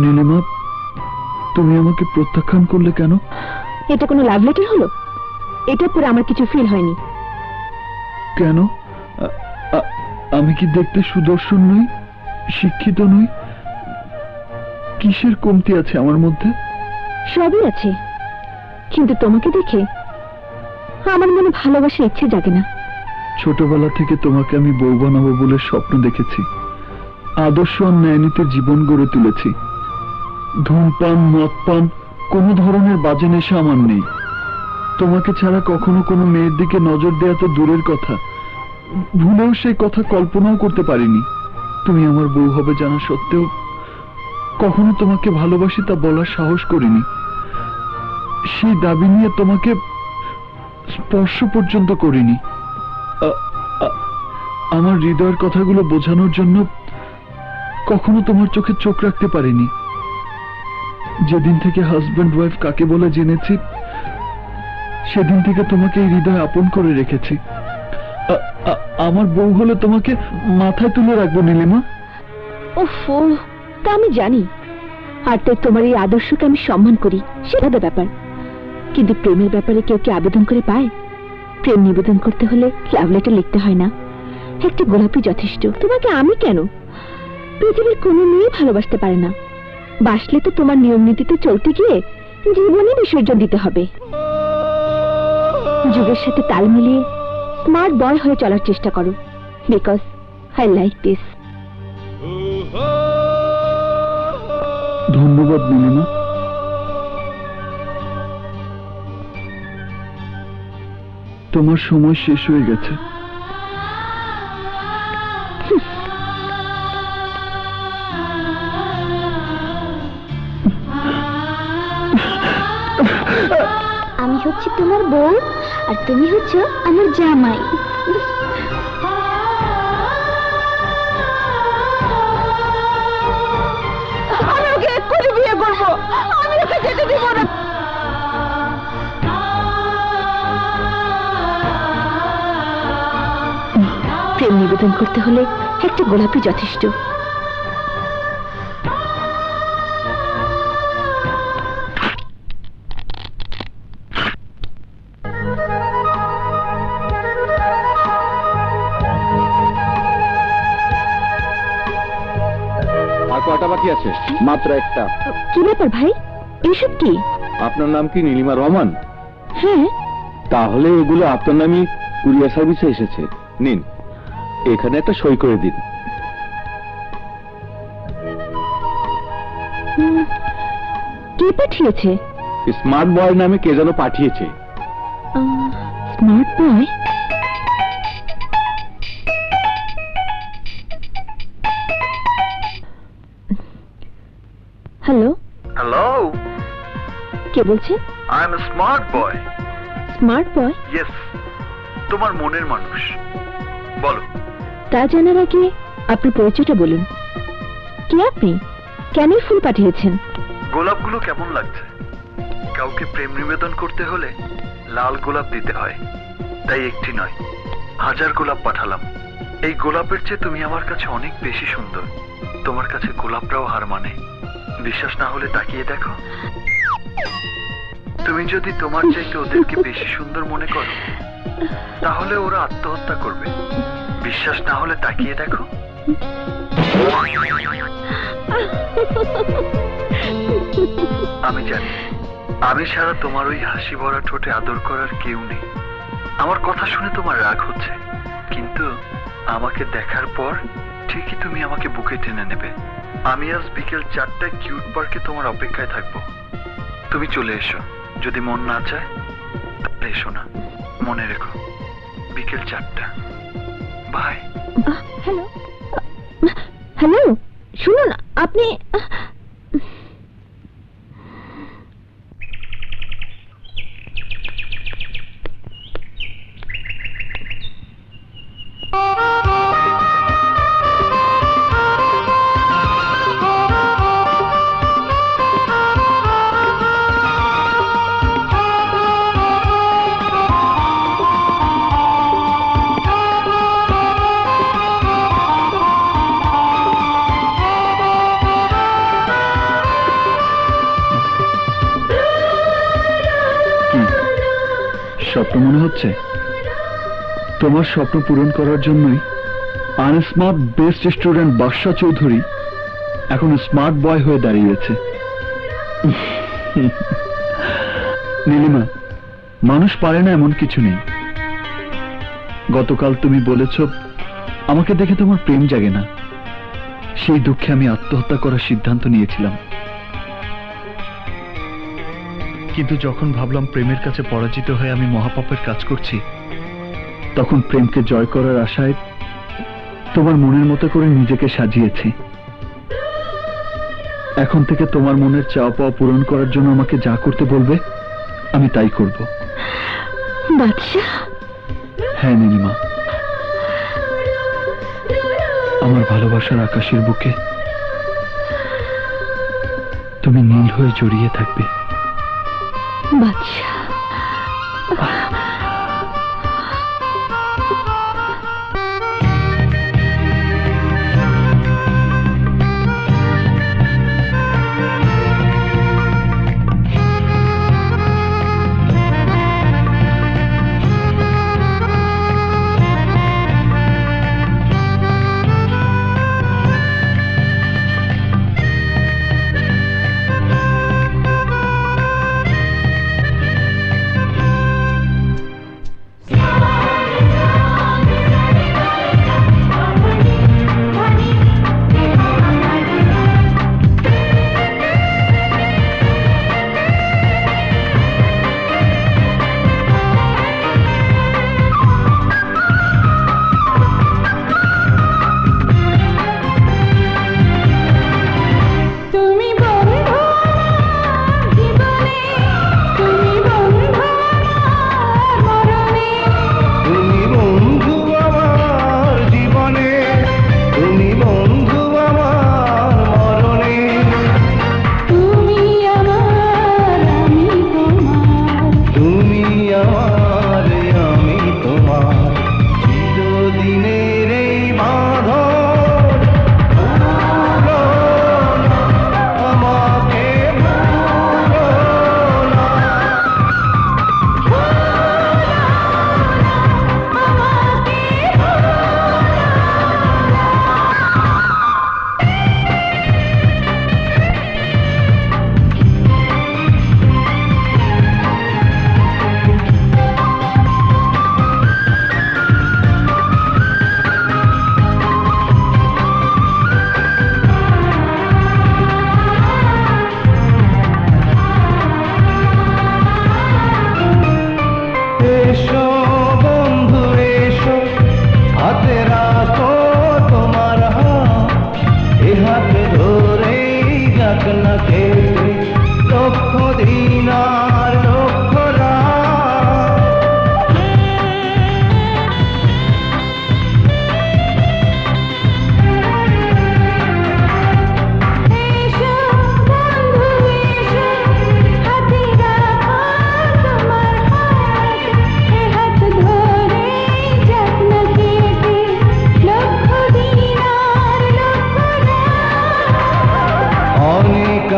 নীলিমা, তুমি আমাকে প্রত্যাখ্যান করলে কেন? এটা কোনো লাভ লেটার হলো? এটা পরে আমার কিছু ফিল হয়নি। কেন? আমি কি দেখতে সুদর্শন নই, শিক্ষিত নই? কিসের কমতি আছে আমার মধ্যে? সবই আছে, কিন্তু তোমাকে দেখে আমার মনে ভালোবাসার ইচ্ছে জাগে না। ছোটবেলা থেকে তোমাকে আমি বউ বানাবো বলে স্বপ্ন দেখেছি, আদর্শ আর ন্যায়নীতির জীবন গড়ে তুলেছি। ধূমপান, মদপান, কোনো ধরনের বাজে নেশা আমার নেই। তোমাকে ছাড়া কখনো কোনো মেয়ের দিকে নজর দেওয়া তো দূরের কথা, ভুলেও সেই কথা কল্পনাও করতে পারিনি। তুমি আমার বউ হবে জানা সত্ত্বেও কখনো তোমাকে ভালোবাসি তা বলার সাহস করিনি। সেই দাবি নিয়ে তোমাকে স্পর্শ পর্যন্ত করিনি। আমার হৃদয়ের কথাগুলো বোঝানোর জন্য কখনো তোমার চোখে চোখ রাখতে পারিনি। যেদিন থেকে হাজব্যান্ড ওয়াইফ কাকে বলে জেনেছি, সেদিন থেকে তোমাকে এই হৃদয় আপন করে রেখেছি। আমার বউ হলে তোমাকে মাথায় তুলে রাখবো নীলিমা। ওফো, তা আমি জানি, আর তাই তোমার এই আদর্শকে আমি সম্মান করি, সেটা তো ব্যাপার। কিন্তু প্রেমের ব্যাপারে কেউ কি আবেদন করে পায়? প্রেম নিবেদন করতে হলে লাভ লেটার লিখতে হয় না, একটা গোলাপই যথেষ্ট। তোমাকে আমি কেন, পৃথিবীর কোনো মেয়ে ভালোবাসতে পারে না। বাসলে তো তোমার নিয়ম নীতিতে চলতে গিয়ে জীবনে বিসর্জন দিতে হবে। যুগের সাথে তাল মিলিয়ে স্মার্ট বয় হয়ে চলার চেষ্টা করো, বিকজ আই লাইক দিস। ধন্যবাদ নীলিমা। তোমার সময় শেষ হয়ে গেছে। আমি হচ্ছে তোমার বউ, আর তুমি হচ্ছে আমার জামাই। আমি ওকে এক্ষুনি বিয়ে করবো, আমি ওকে যেতে দিব না। প্রেম নিবেদন করতে হলে একটা গোলাপই যথেষ্ট। আর কয়টা বাকি আছে? মাত্র একটা। কি ব্যাপার ভাই, এসব কি? আপনার নাম কি নীলিমা রহমান? হ্যাঁ। তাহলে এগুলো আপনার নামই কুরিয়ার সার্ভিসে এসেছে। নিন, এখানে একটা সই করে দিন। কে পাঠিয়েছে? স্মার্ট বয় নামে কে যেন পাঠিয়েছে। Smart boy? হ্যালো। হ্যালো, কে বলছে? I am smart boy. Smart boy? Yes, তোমার মনের মানুষ। বলো। তা জানার আগে আপনার পরিচয়টা বলুন। কে আপনি? কেন ফুল পাঠিয়েছেন? গোলাপগুলো কেমন লাগছে? কাউকে প্রেম নিবেদন করতে হলে লাল গোলাপ দিতে হয়, তাই একটি নয়, 1000 গোলাপ পাঠালাম। এই গোলাপের চেয়ে তুমি আমার কাছে অনেক বেশি সুন্দর। তোমার কাছে গোলাপরাও হার মানে। বিশ্বাস না হলে তাকিয়ে দেখো। তুমি যদি তোমার চাইতে ওদেরকে বেশি সুন্দর মনে করো, তাহলে ওরা আত্মহত্যা করবে। বিশ্বাস না হলে তাকিয়ে দেখো। আমি জানি, আমি ছাড়া তোমার ওই হাসি ভরা ঠোঁটে আদর করার কেউ নেই। আমার কথা শুনে তোমার রাগ হচ্ছে, কিন্তু আমাকে দেখার পর ঠিকই তুমি আমাকে বুকে টেনে নেবে। আমি আজ বিকেল 4টায় কিউট পার্কে তোমার অপেক্ষায় থাকবো। তুমি চলে এসো, যদি মন না চায় তাহলে এসো না। মনে রেখো, বিকেল 4টা। বাই। হ্যালো। হ্যালো, শুনুন, আপনি স্বপ্ন মনে হচ্ছে? তোমার স্বপ্ন পূরণ করার জন্যই আনস্মার্ট বেস্ট স্টুডেন্ট বাদশা চৌধুরী এখন স্মার্ট বয় হয়ে দাঁড়িয়েছে। নীলিমা, মানুষ পারে না এমন কিছু নেই। গতকাল তুমি বলেছ আমাকে দেখে তোমার প্রেম জাগে না, সেই দুঃখে আমি আত্মহত্যা করার সিদ্ধান্ত নিয়েছিলাম। কিন্তু যখন ভাবলাম প্রেমের কাছে পরাজিত হয়ে আমি মহাপাপের কাজ করছি, তখন প্রেমকে জয় করার আশায় তোমার মনের মতো করে নিজেকে সাজিয়েছি। এখন থেকে তোমার মনের চাওয়া পাওয়া পূরণ করার জন্য আমাকে যা করতে বলবে আমি তাই করব। বাদশা, হ্যাঁ নীলিমা, আমার ভালোবাসার আকাশের বুকে তুমি নীল হয়ে জড়িয়ে থাকবে। বাদশা,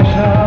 আশা